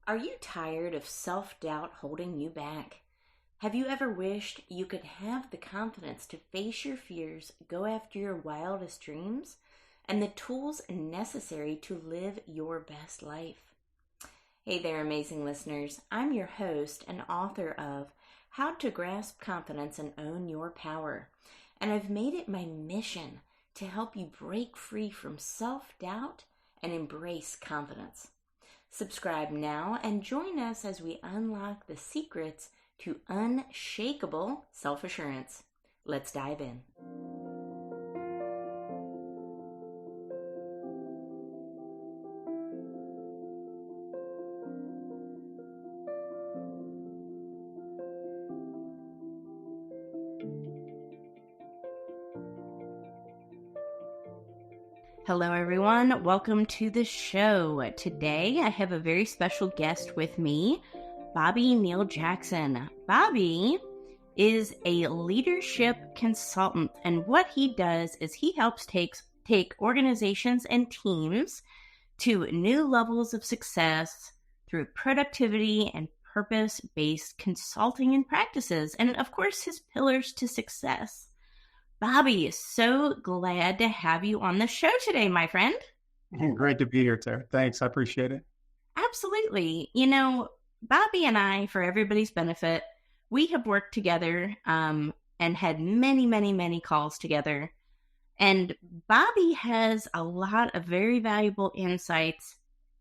Are you tired of self-doubt holding you back? Have you ever wished you could have the confidence to face your fears, go after your wildest dreams, and the tools necessary to live your best life? Hey there, amazing listeners. I'm your host and author of How to Grasp Confidence and Own Your Power. And I've made it my mission to help you break free from self-doubt and embrace confidence. Subscribe now and join us as we unlock the secrets to unshakable self-assurance. Let's dive in. Hello, everyone. Welcome to the show. Today, I have a very special guest with me, Bobby Neal Jackson. Bobby is a leadership consultant, and what he does is he helps take organizations and teams to new levels of success through productivity and purpose-based consulting and practices, and of course, his pillars to success. Bobby, so glad to have you on the show today, my friend. Great to be here, Tara. Thanks. I appreciate it. Absolutely. You know, Bobby and I, for everybody's benefit, we have worked together and had many calls together. And Bobby has a lot of very valuable insights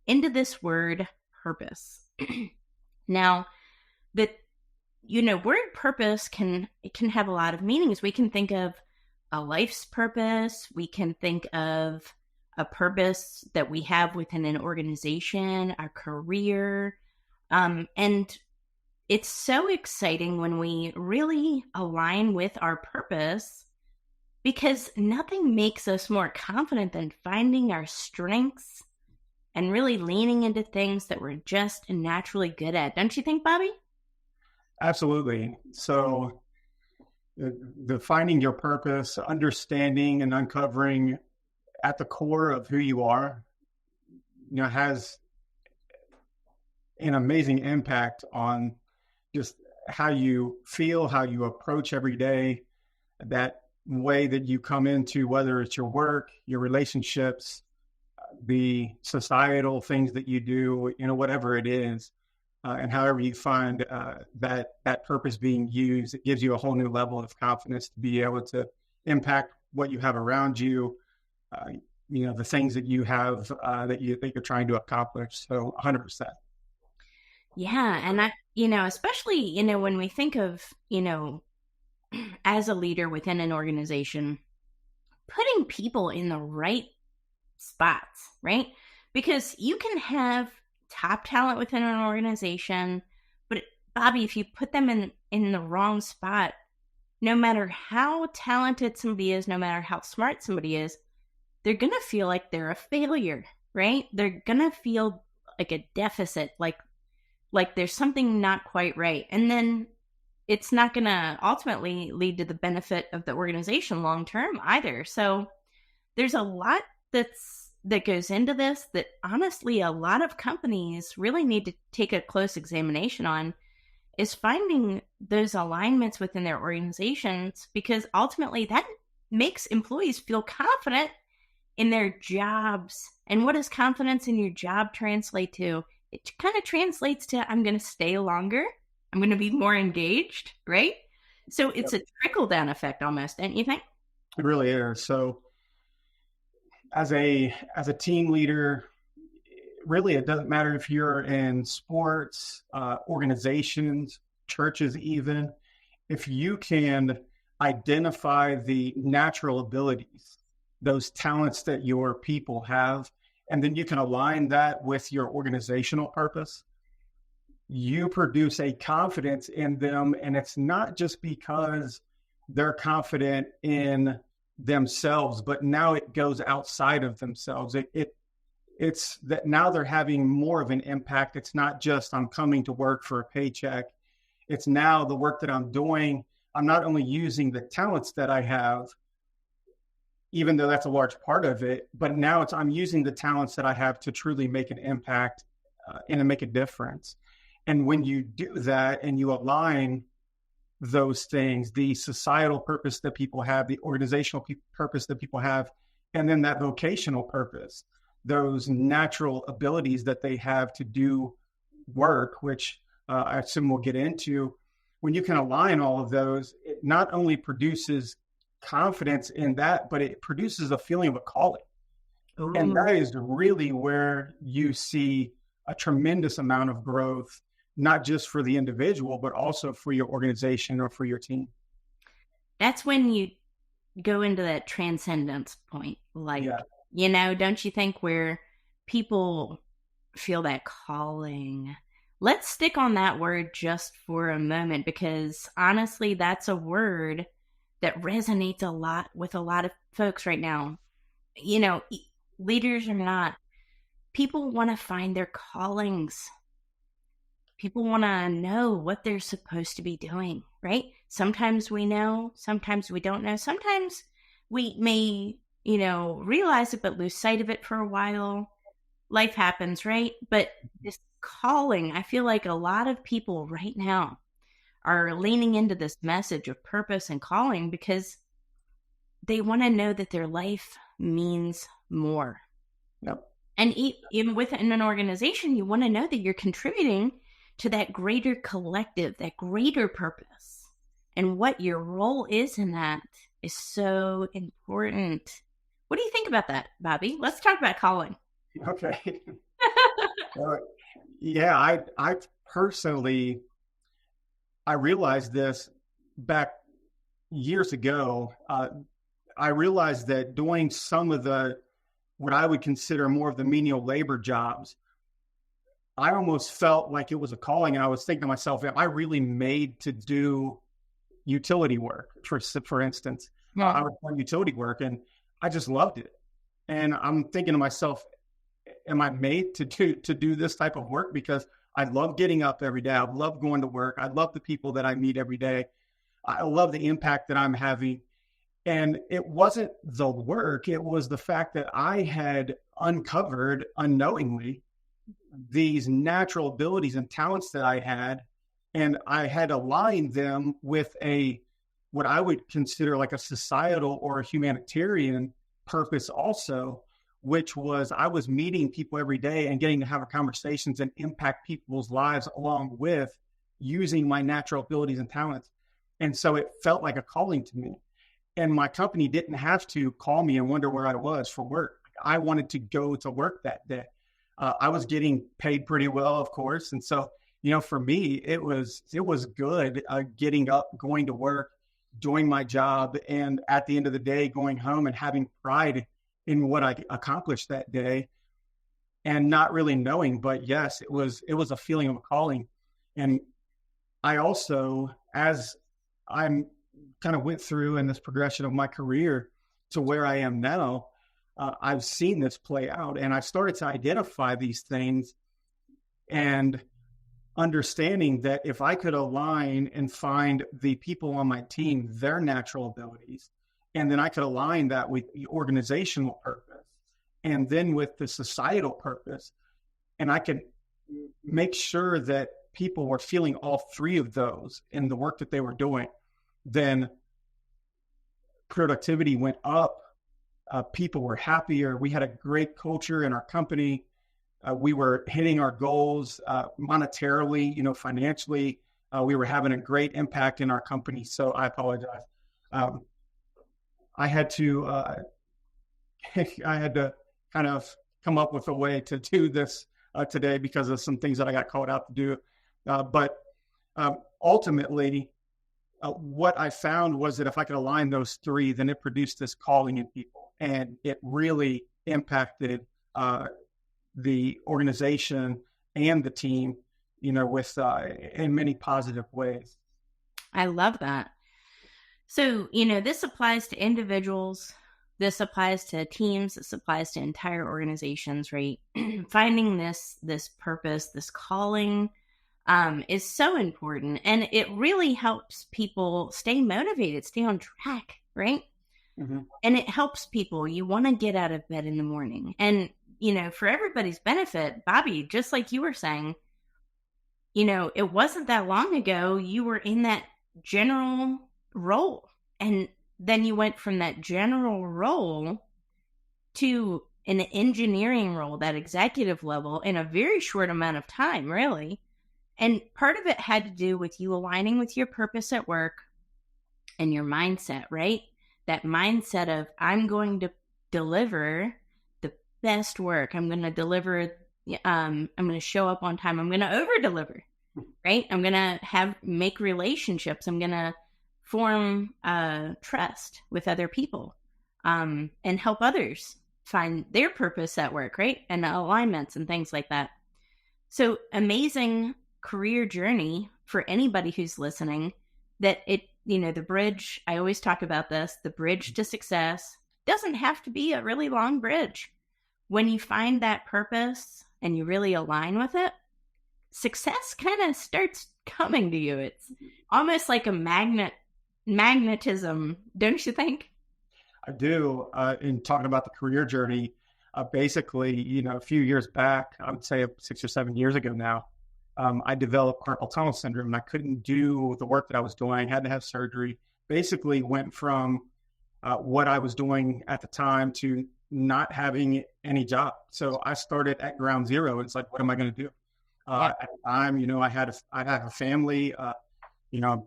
into this word purpose. Now, the word purpose can have a lot of meanings. We can think of a life's purpose. We can think of a purpose that we have within an organization, our career. And it's so exciting when we really align with our purpose, because nothing makes us more confident than finding our strengths and really leaning into things that we're just naturally good at. Don't you think, Bobby? Absolutely. So the finding your purpose, understanding and uncovering at the core of who you are, has an amazing impact on just how you feel, how you approach every day, that way that you come into, whether it's your work, your relationships, the societal things that you do, whatever it is. And however you find that purpose being used, it gives you a whole new level of confidence to be able to impact what you have around you, the things that you have that you're trying to accomplish. So 100%. Yeah. And especially, when we think of, as a leader within an organization, putting people in the right spots, right? Because you can have top talent within an organization, but Bobby, if you put them in the wrong spot, no matter how talented somebody is, no matter how smart somebody is, they're going to feel like they're a failure, right? They're going to feel like a deficit, like there's something not quite right. And then it's not going to ultimately lead to the benefit of the organization long term either. So there's a lot that goes into this that honestly a lot of companies really need to take a close examination on, is finding those alignments within their organizations, because ultimately that makes employees feel confident in their jobs. And what does confidence in your job translate to? It kind of translates to, I'm going to stay longer. I'm going to be more engaged, right? So it's a trickle-down effect almost, don't you think? It really is. So as a team leader, really, it doesn't matter if you're in sports, organizations, churches, even if you can identify the natural abilities, those talents that your people have, and then you can align that with your organizational purpose, you produce a confidence in them. And it's not just because they're confident in themselves, but now it goes outside of themselves. It's that now they're having more of an impact. It's not just I'm coming to work for a paycheck. It's now the work that I'm doing. I'm not only using the talents that I have, even though that's a large part of it, but now I'm using the talents that I have to truly make an impact and make a difference. And when you do that and you align those things, the societal purpose that people have, the organizational purpose that people have, and then that vocational purpose, those natural abilities that they have to do work, which I assume we'll get into, when you can align all of those, it not only produces confidence in that, but it produces a feeling of a calling. And that is really where you see a tremendous amount of growth, not just for the individual, but also for your organization or for your team. That's when you go into that transcendence point. Like, don't you think, where people feel that calling? Let's stick on that word just for a moment, because honestly, that's a word that resonates a lot with a lot of folks right now. Leaders or not, people want to find their callings. People want to know what they're supposed to be doing, right? Sometimes we know, sometimes we don't know. Sometimes we may, realize it, but lose sight of it for a while. Life happens, right? But this calling, I feel like a lot of people right now are leaning into this message of purpose and calling because they want to know that their life means more. Yep. And even within an organization, you want to know that you're contributing to that greater collective, that greater purpose. And what your role is in that is so important. What do you think about that, Bobby? Let's talk about calling. Okay. I personally, I realized this back years ago. I realized that doing some of what I would consider more of the menial labor jobs, I almost felt like it was a calling. And I was thinking to myself, am I really made to do utility work? For instance, I was doing utility work and I just loved it. And I'm thinking to myself, am I made to do this type of work? Because I love getting up every day. I love going to work. I love the people that I meet every day. I love the impact that I'm having. And it wasn't the work. It was the fact that I had uncovered unknowingly these natural abilities and talents that I had. And I had aligned them with what I would consider like a societal or a humanitarian purpose also, which was I was meeting people every day and getting to have conversations and impact people's lives along with using my natural abilities and talents. And so it felt like a calling to me. And my company didn't have to call me and wonder where I was for work. I wanted to go to work that day. I was getting paid pretty well, of course. And so, for me, it was good getting up, going to work, doing my job, and at the end of the day, going home and having pride in what I accomplished that day, and not really knowing. But yes, it was a feeling of a calling. And I also, as I'm kind of went through in this progression of my career to where I am now, I've seen this play out, and I've started to identify these things and understanding that if I could align and find the people on my team, their natural abilities, and then I could align that with the organizational purpose and then with the societal purpose, and I could make sure that people were feeling all three of those in the work that they were doing, then productivity went up. People were happier. We had a great culture in our company. We were hitting our goals monetarily, financially. We were having a great impact in our company. So I apologize. I had to kind of come up with a way to do this today because of some things that I got called out to do. But ultimately, what I found was that if I could align those three, then it produced this calling in people. And it really impacted the organization and the team, with in many positive ways. I love that. So, this applies to individuals, this applies to teams, this applies to entire organizations, right? Finding this purpose, this calling is so important. And it really helps people stay motivated, stay on track, right? Mm-hmm. And it helps people. You want to get out of bed in the morning. And for everybody's benefit, Bobby, just like you were saying, it wasn't that long ago you were in that general role. And then you went from that general role to an engineering role, that executive level, in a very short amount of time, really. And part of it had to do with you aligning with your purpose at work and your mindset, right? That mindset of, I'm going to deliver the best work. I'm going to deliver, I'm going to show up on time. I'm going to over deliver, right? I'm going to make relationships. I'm going to form trust with other people, and help others find their purpose at work, right? And alignments and things like that. So amazing career journey for anybody who's listening, that the bridge, I always talk about this, the bridge to success doesn't have to be a really long bridge. When you find that purpose and you really align with it, success kind of starts coming to you. It's almost like a magnetism, don't you think? I do. In talking about the career journey, basically, a few years back, I would say 6 or 7 years ago now, I developed carpal tunnel syndrome, and I couldn't do the work that I was doing. I had to have surgery. Basically went from what I was doing at the time to not having any job. So I started at ground zero. It's like, what am I going to do? At the time, I had a family, a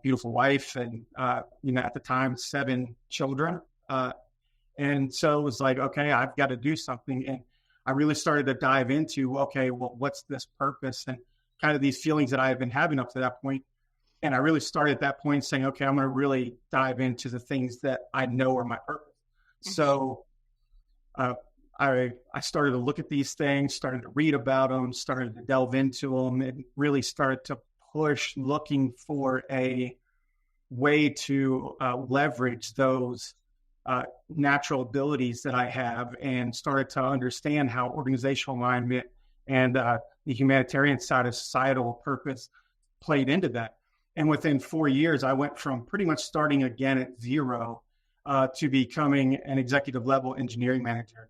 beautiful wife, and at the time, 7 children. And so it was like, okay, I've got to do something. And I really started to dive into, okay, well, what's this purpose? And kind of these feelings that I had been having up to that point. And I really started at that point saying, okay, I'm going to really dive into the things that I know are my purpose. Mm-hmm. So I started to look at these things, started to read about them, started to delve into them, and really started to push looking for a way to leverage those natural abilities that I have, and started to understand how organizational alignment and the humanitarian side of societal purpose played into that. And within 4 years, I went from pretty much starting again at zero to becoming an executive level engineering manager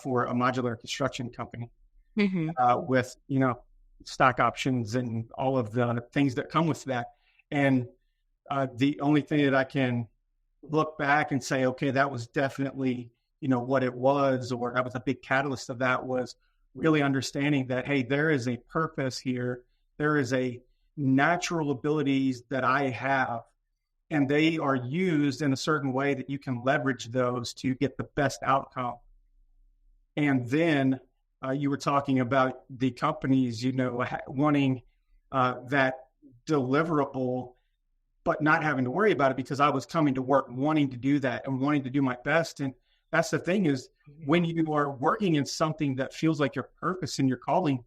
for a modular construction company, mm-hmm. With, stock options and all of the things that come with that. And the only thing that I can look back and say, okay, that was definitely, what it was, or that was a big catalyst of that, was really understanding that, hey, there is a purpose here. There is a natural abilities that I have, and they are used in a certain way that you can leverage those to get the best outcome. And then you were talking about the companies, wanting that deliverable, but not having to worry about it, because I was coming to work wanting to do that and wanting to do my best. And that's the thing, is when you are working in something that feels like your purpose and your calling,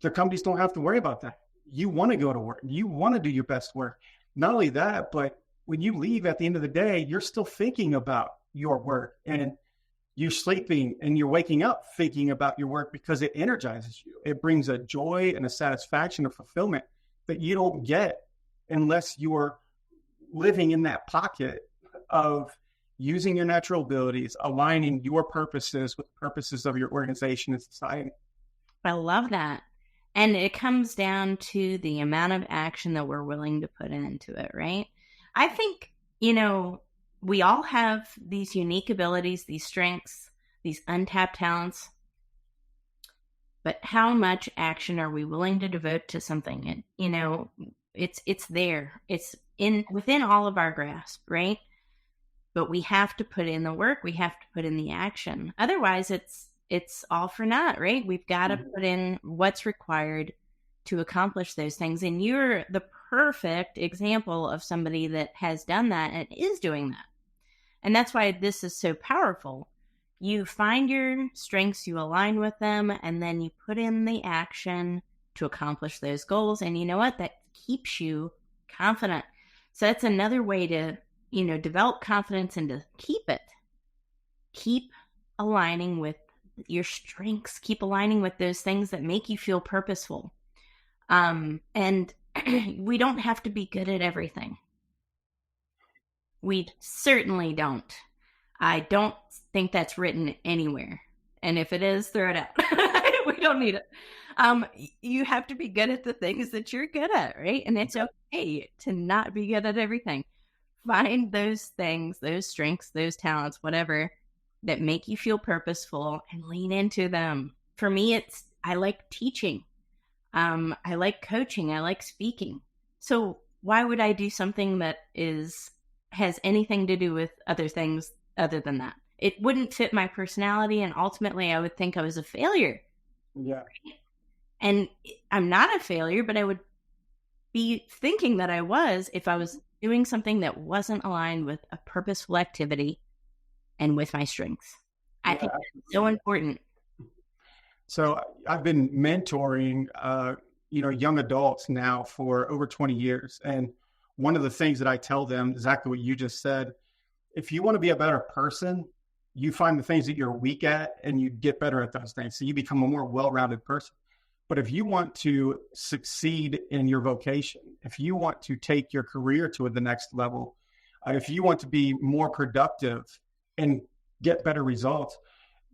the companies don't have to worry about that. You want to go to work. You want to do your best work. Not only that, but when you leave at the end of the day, you're still thinking about your work, and you're sleeping and you're waking up thinking about your work, because it energizes you. It brings a joy and a satisfaction, a fulfillment that you don't get unless you're living in that pocket of using your natural abilities, aligning your purposes with purposes of your organization and society. I love that. And it comes down to the amount of action that we're willing to put into it, right? I think, we all have these unique abilities, these strengths, these untapped talents. But how much action are we willing to devote to something? And, it's there. It's within all of our grasp, right? But we have to put in the work. We have to put in the action. Otherwise, it's all for naught, right? We've got to put in what's required to accomplish those things. And you're the perfect example of somebody that has done that and is doing that. And that's why this is so powerful. You find your strengths, you align with them, and then you put in the action to accomplish those goals. And you know what? That keeps you confident. So that's another way to, develop confidence and to keep it. Keep aligning with your strengths. Keep aligning with those things that make you feel purposeful. And we don't have to be good at everything. We certainly don't. I don't think that's written anywhere. And if it is, throw it out. We don't need it. You have to be good at the things that you're good at, right? And it's okay to not be good at everything. Find those things, those strengths, those talents, whatever, that make you feel purposeful and lean into them. For me, I like teaching. I like coaching. I like speaking. So why would I do something that has anything to do with other things other than that? It wouldn't fit my personality, and ultimately I would think I was a failure. Yeah. And I'm not a failure, but I would be thinking that I was if I was doing something that wasn't aligned with a purposeful activity and with my strengths. I think that's so important. So I've been mentoring, young adults now for over 20 years. And one of the things that I tell them, exactly what you just said, if you want to be a better person, you find the things that you're weak at and you get better at those things. So you become a more well-rounded person. But if you want to succeed in your vocation, if you want to take your career to the next level, if you want to be more productive and get better results,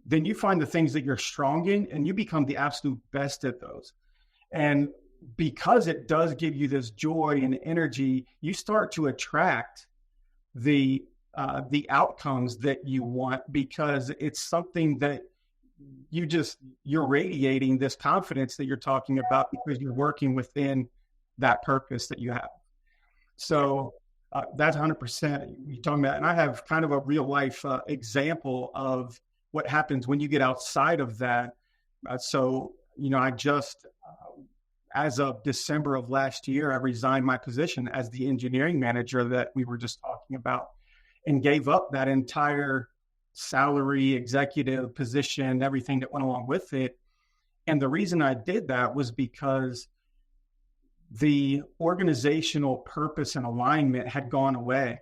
then you find the things that you're strong in and you become the absolute best at those. And because it does give you this joy and energy, you start to attract the outcomes that you want, because it's something that you're radiating this confidence that you're talking about because you're working within that purpose that you have. So that's 100% you're talking about. And I have kind of a real life example of what happens when you get outside of that. I just, as of December of last year, I resigned my position as the engineering manager that we were just talking about, and gave up that entire salary, executive position, everything that went along with it. And the reason I did that was because the organizational purpose and alignment had gone away.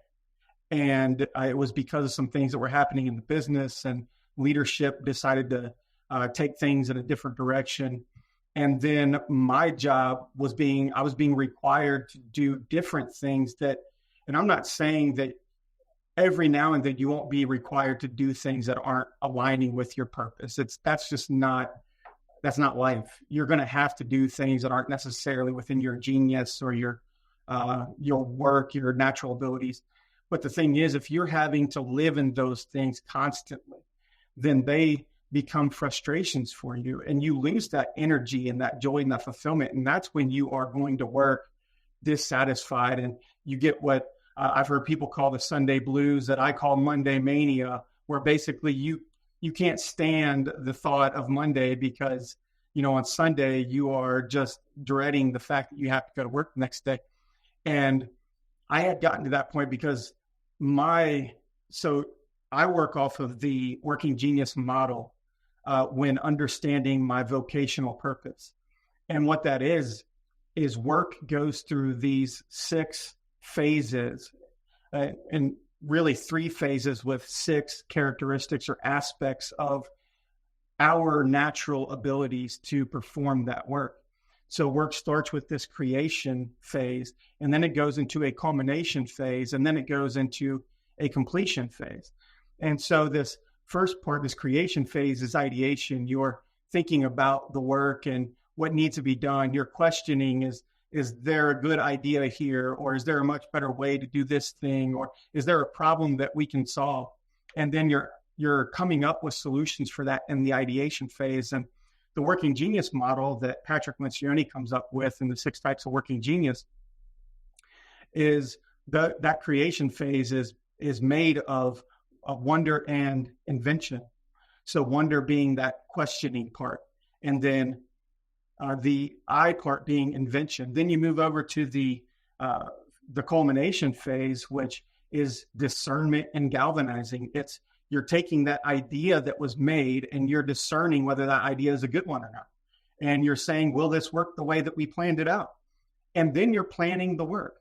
And it was because of some things that were happening in the business, and leadership decided to take things in a different direction. And then my job was I was being required to do different things and I'm not saying that every now and then you won't be required to do things that aren't aligning with your purpose. That's not life. You're going to have to do things that aren't necessarily within your genius or your work, your natural abilities. But the thing is, if you're having to live in those things constantly, then they become frustrations for you, and you lose that energy and that joy and that fulfillment. And that's when you are going to work dissatisfied, and you get what I've heard people call the Sunday blues, that I call Monday mania, where basically you can't stand the thought of Monday because, on Sunday you are just dreading the fact that you have to go to work the next day. And I had gotten to that point because I work off of the working genius model when understanding my vocational purpose. And what that is work goes through these 6 phases, and really 3 phases with 6 characteristics or aspects of our natural abilities to perform that work. So work starts with this creation phase, and then it goes into a culmination phase, and then it goes into a completion phase. And so this first part, this creation phase, is ideation. You're thinking about the work and what needs to be done. You're questioning, is there a good idea here? Or is there a much better way to do this thing? Or is there a problem that we can solve? And then you're coming up with solutions for that in the ideation phase. And the working genius model that Patrick Lencioni comes up with in the 6 types of working genius is that creation phase is made of wonder and invention. So wonder being that questioning part, and then the I part being invention. Then you move over to the culmination phase, which is discernment and galvanizing. You're taking that idea that was made and you're discerning whether that idea is a good one or not. And you're saying, will this work the way that we planned it out? And then you're planning the work.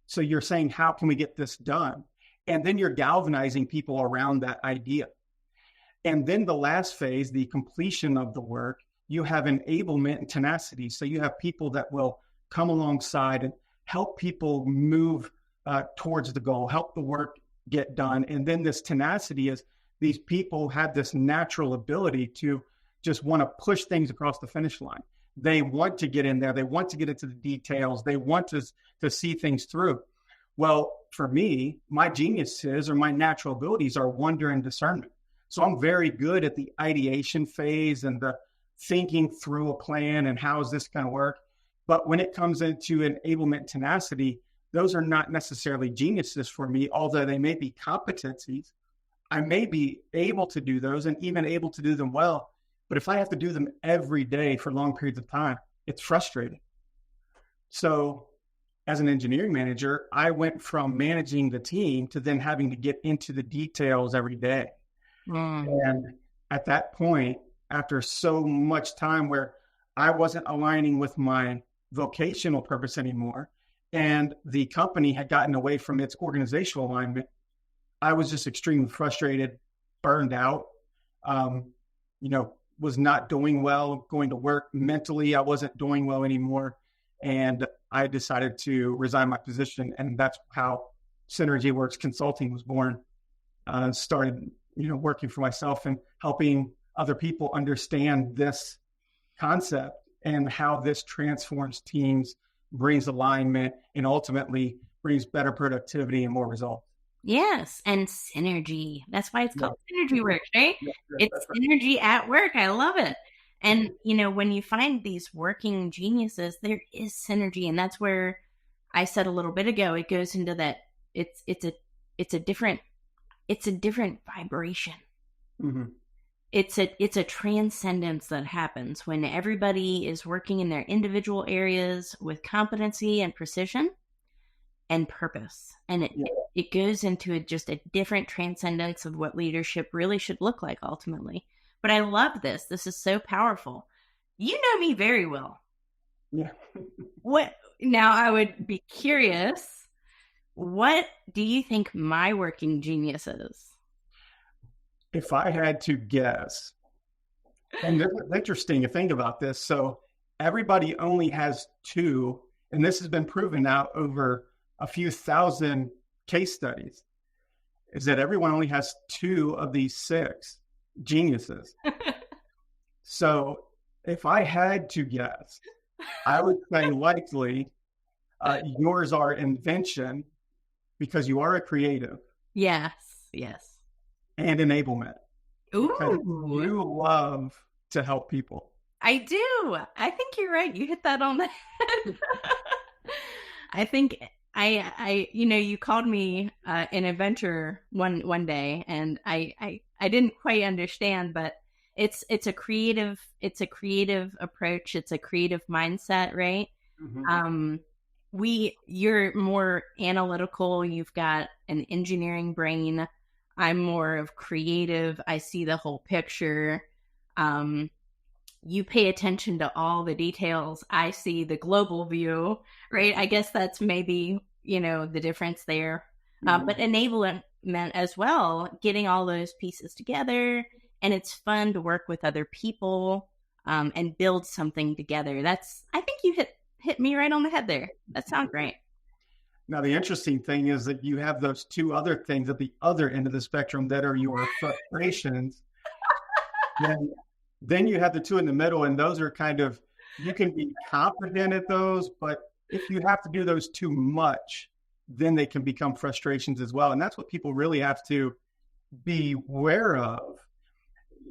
So you're saying, how can we get this done? And then you're galvanizing people around that idea. And then the last phase, the completion of the work, you have enablement and tenacity. So you have people that will come alongside and help people move towards the goal, help the work get done. And then this tenacity is these people have this natural ability to just want to push things across the finish line. They want to get in there. They want to get into the details. They want to see things through. Well, for me, my geniuses or my natural abilities are wonder and discernment. So I'm very good at the ideation phase and the thinking through a plan and how is this going to work. But when it comes into enablement tenacity, those are not necessarily geniuses for me, although they may be competencies. I may be able to do those and even able to do them well. But if I have to do them every day for long periods of time, it's frustrating. So as an engineering manager, I went from managing the team to then having to get into the details every day. And at that point, after so much time where I wasn't aligning with my vocational purpose anymore, and the company had gotten away from its organizational alignment, I was just extremely frustrated, burned out, was not doing well, going to work mentally. I wasn't doing well anymore. And I decided to resign my position. And that's how Synergy Works Consulting was born. Started, working for myself and helping other people understand this concept and how this transforms teams, brings alignment, and ultimately brings better productivity and more results. Yes, and synergy. That's why it's called Synergy Works, right? Yeah, It's synergy at work. I love it. And, when you find these working geniuses, there is synergy. And that's where I said a little bit ago, it goes into that it's a different vibration. Mm-hmm. It's a transcendence that happens when everybody is working in their individual areas with competency and precision and purpose. And it goes into just a different transcendence of what leadership really should look like ultimately. But I love this. This is so powerful. You know me very well. Yeah. Now I would be curious, what do you think my working genius is? If I had to guess, and this is interesting to think about this. So everybody only has two, and this has been proven now over a few thousand case studies, is that everyone only has two of these six geniuses. So if I had to guess, I would say likely yours are invention, because you are a creative. Yes. And enablement. Ooh. Because you love to help people. I do. I think you're right. You hit that on the head. I think you called me an adventurer one day, and I didn't quite understand, but it's a creative approach. It's a creative mindset, right? Mm-hmm. You're more analytical. You've got an engineering brain. I'm more of creative. I see the whole picture. You pay attention to all the details. I see the global view, right? I guess that's maybe, the difference there. Mm-hmm. But enablement as well, getting all those pieces together. And it's fun to work with other people and build something together. I think you hit me right on the head there. That sounds great. Now, the interesting thing is that you have those two other things at the other end of the spectrum that are your frustrations. Then you have the two in the middle, and those are kind of, you can be confident at those, but if you have to do those too much, then they can become frustrations as well. And that's what people really have to be aware of.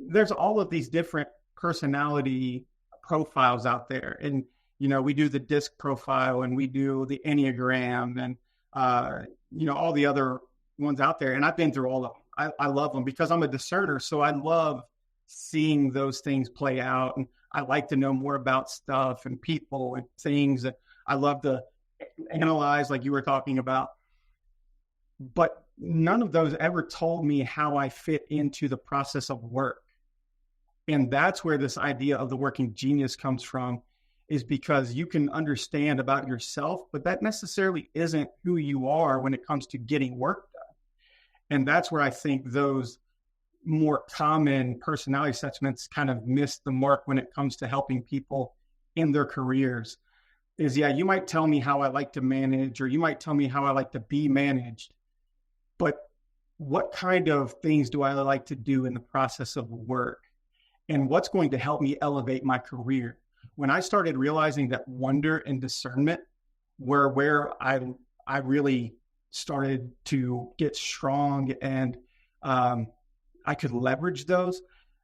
There's all of these different personality profiles out there. And we do the DISC profile, and we do the Enneagram, and, all the other ones out there. And I've been through all of them. I love them because I'm a discerner. So I love seeing those things play out. And I like to know more about stuff and people and things. And I love to analyze, like you were talking about. But none of those ever told me how I fit into the process of work. And that's where this idea of the working genius comes from, is because you can understand about yourself, but that necessarily isn't who you are when it comes to getting work done. And that's where I think those more common personality assessments kind of miss the mark when it comes to helping people in their careers. You might tell me how I like to manage, or you might tell me how I like to be managed, but what kind of things do I like to do in the process of work? And what's going to help me elevate my career? When I started realizing that wonder and discernment were where I really started to get strong, and I could leverage those,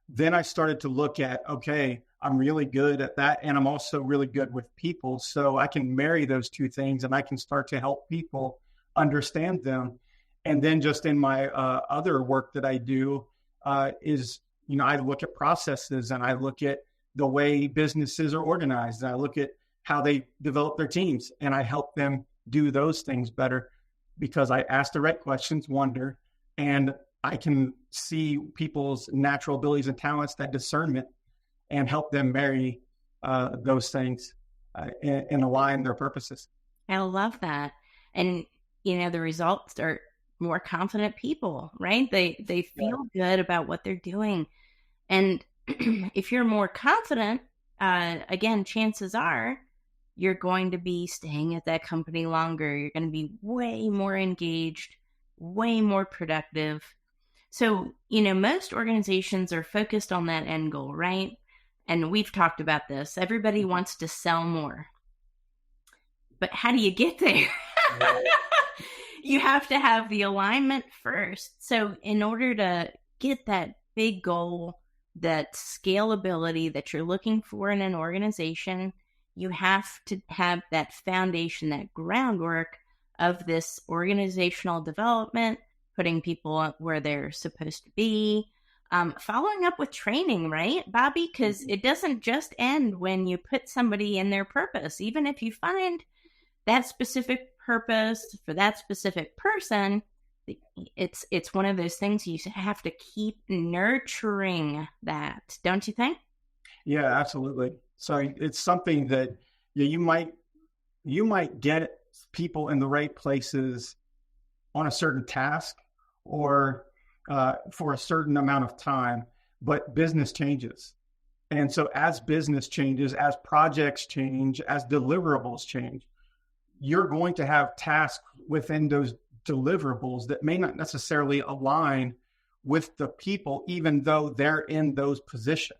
then I started to look at, okay, I'm really good at that. And I'm also really good with people. So I can marry those two things and I can start to help people understand them. And then just in my other work that I do is, I look at processes and I look at the way businesses are organized. And I look at how they develop their teams and I help them do those things better because I ask the right questions, wonder, and I can see people's natural abilities and talents, that discernment, and help them marry those things and align their purposes. I love that. And, the results are more confident people, right? They feel good about what they're doing. And if you're more confident, again, chances are you're going to be staying at that company longer. You're going to be way more engaged, way more productive. So, most organizations are focused on that end goal, right? And we've talked about this. Everybody wants to sell more. But how do you get there? You have to have the alignment first. So in order to get that big goal, that scalability that you're looking for in an organization, you have to have that foundation, that groundwork of this organizational development, putting people where they're supposed to be, following up with training, right, Bobby? Because it doesn't just end when you put somebody in their purpose. Even if you find that specific purpose for that specific person, it's one of those things you have to keep nurturing that, don't you think? Yeah, absolutely. So it's something that you might get people in the right places on a certain task or for a certain amount of time, but business changes. And so as business changes, as projects change, as deliverables change, you're going to have tasks within those deliverables that may not necessarily align with the people, even though they're in those positions.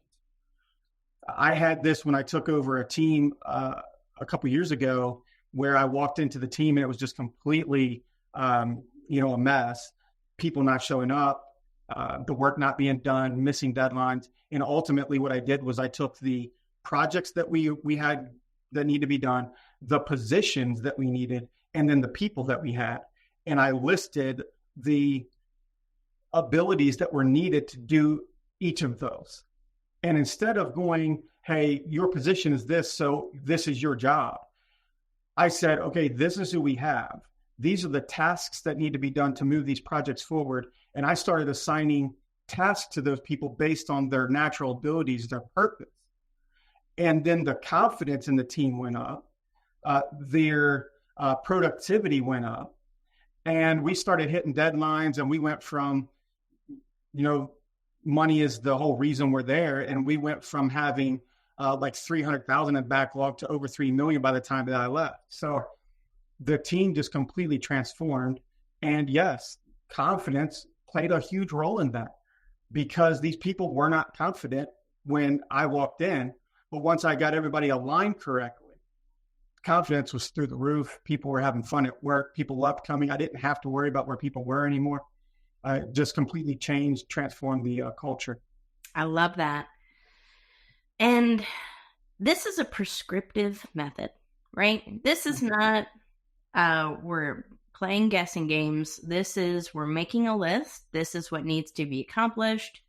I had this when I took over a team a couple of years ago, where I walked into the team and it was just completely, a mess. People not showing up, the work not being done, missing deadlines. And ultimately what I did was I took the projects that we had that need to be done, the positions that we needed, and then the people that we had. And I listed the abilities that were needed to do each of those. And instead of going, hey, your position is this, so this is your job, I said, okay, this is who we have. These are the tasks that need to be done to move these projects forward. And I started assigning tasks to those people based on their natural abilities, their purpose. And then the confidence in the team went up, their productivity went up, and we started hitting deadlines, and we went from, money is the whole reason we're there. And we went from having like 300,000 in backlog to over 3 million by the time that I left. So the team just completely transformed. And yes, confidence played a huge role in that, because these people were not confident when I walked in. But once I got everybody aligned correctly, confidence was through the roof. People were having fun at work. People loved coming. I didn't have to worry about where people were anymore. I just completely changed, transformed the culture. I love that. And this is a prescriptive method, right? This is not, we're playing guessing games. This is, we're making a list. This is what needs to be accomplished.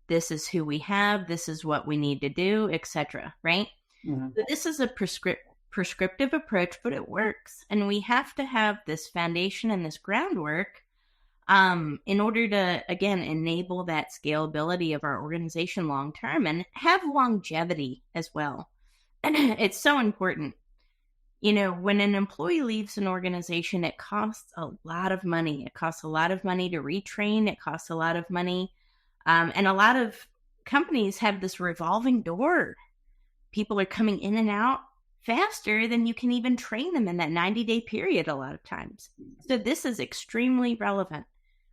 This is who we have. This is what we need to do, etc. Right? Mm-hmm. So this is a prescriptive approach, but it works. And we have to have this foundation and this groundwork in order to, again, enable that scalability of our organization long term and have longevity as well. And it's so important. When an employee leaves an organization, it costs a lot of money. It costs a lot of money to retrain. It costs a lot of money. And a lot of companies have this revolving door. People are coming in and out faster than you can even train them in that 90-day period a lot of times. So this is extremely relevant.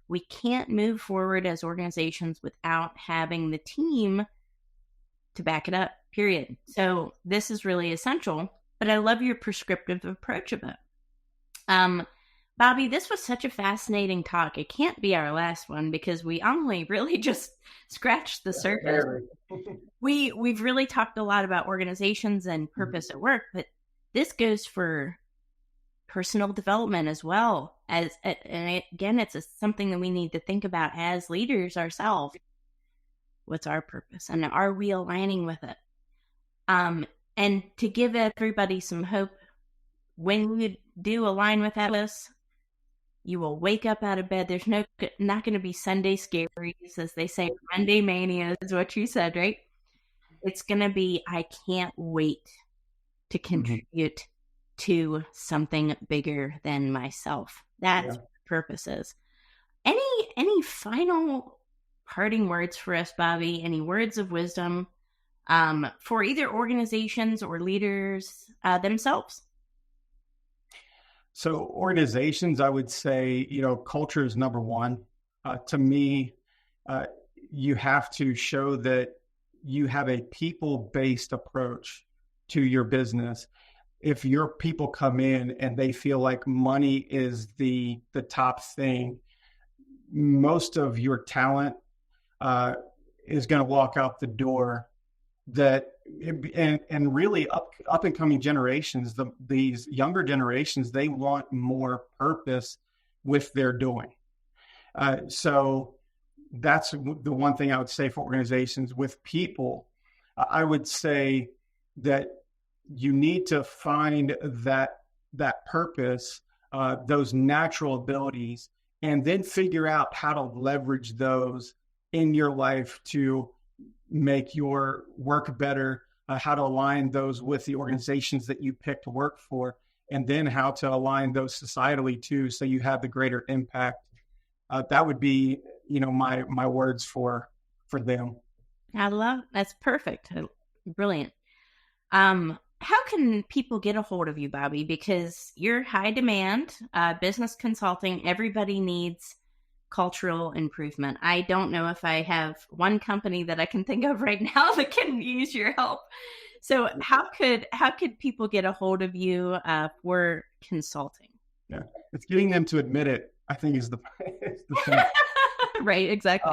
We can't move forward as organizations without having the team to back it up, period. So this is really essential, but I love your prescriptive approach of it. Bobby, this was such a fascinating talk. It can't be our last one because we only really just scratched the surface. We've really talked a lot about organizations and purpose at work, but this goes for personal development as well. And again, it's something that we need to think about as leaders ourselves. What's our purpose, and are we aligning with it? And to give everybody some hope, when you do align with that, you will wake up out of bed. There's not going to be Sunday scaries, as they say. Monday mania is what you said, right? It's going to be, I can't wait to contribute to something bigger than myself. That's what purpose is. Any final parting words for us, Bobby? Any words of wisdom for either organizations or leaders themselves? So organizations, I would say, culture is number one. To me, you have to show that you have a people-based approach to your business. If your people come in and they feel like money is the top thing, most of your talent is going to walk out the door. And really up and coming generations, these younger generations, they want more purpose with their doing. So that's the one thing I would say for organizations. With people, I would say that you need to find that purpose, those natural abilities, and then figure out how to leverage those in your life to make your work better, how to align those with the organizations that you pick to work for, and then how to align those societally too, so you have the greater impact. That would be, my words for them. That's perfect. Brilliant. How can people get a hold of you, Bobby? Because you're high demand, business consulting, everybody needs cultural improvement. I don't know if I have one company that I can think of right now that can use your help. So how could people get a hold of you for consulting? Yeah, it's getting them to admit it, I think, is the thing. Right, exactly.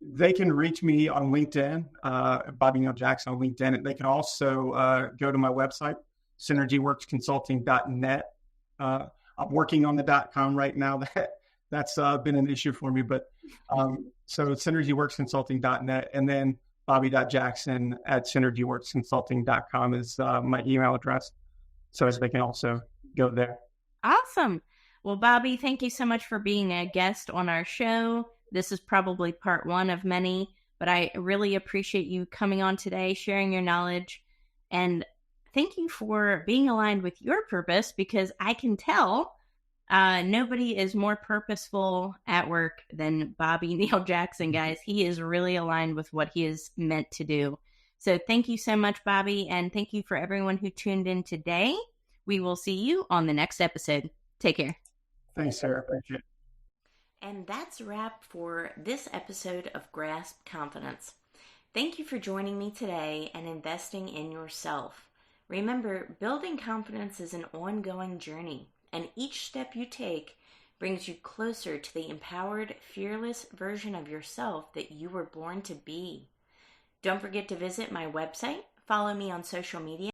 They can reach me on LinkedIn, Bobby Neal Jackson on LinkedIn. And they can also go to my website, synergyworksconsulting.net. I'm working on the .com right now. That's been an issue for me. But so synergyworksconsulting.net, and then bobby.jackson@synergyworksconsulting.com is my email address. So they can also go there. Awesome. Well, Bobby, thank you so much for being a guest on our show. This is probably part one of many, but I really appreciate you coming on today, sharing your knowledge, and thank you for being aligned with your purpose, because I can tell nobody is more purposeful at work than Bobby Neal Jackson, guys. He is really aligned with what he is meant to do. So thank you so much, Bobby, and thank you for everyone who tuned in today. We will see you on the next episode. Take care. Thanks, Sarah. Appreciate it. And that's a wrap for this episode of Grasp Confidence. Thank you for joining me today and investing in yourself. Remember, building confidence is an ongoing journey, and each step you take brings you closer to the empowered, fearless version of yourself that you were born to be. Don't forget to visit my website, follow me on social media,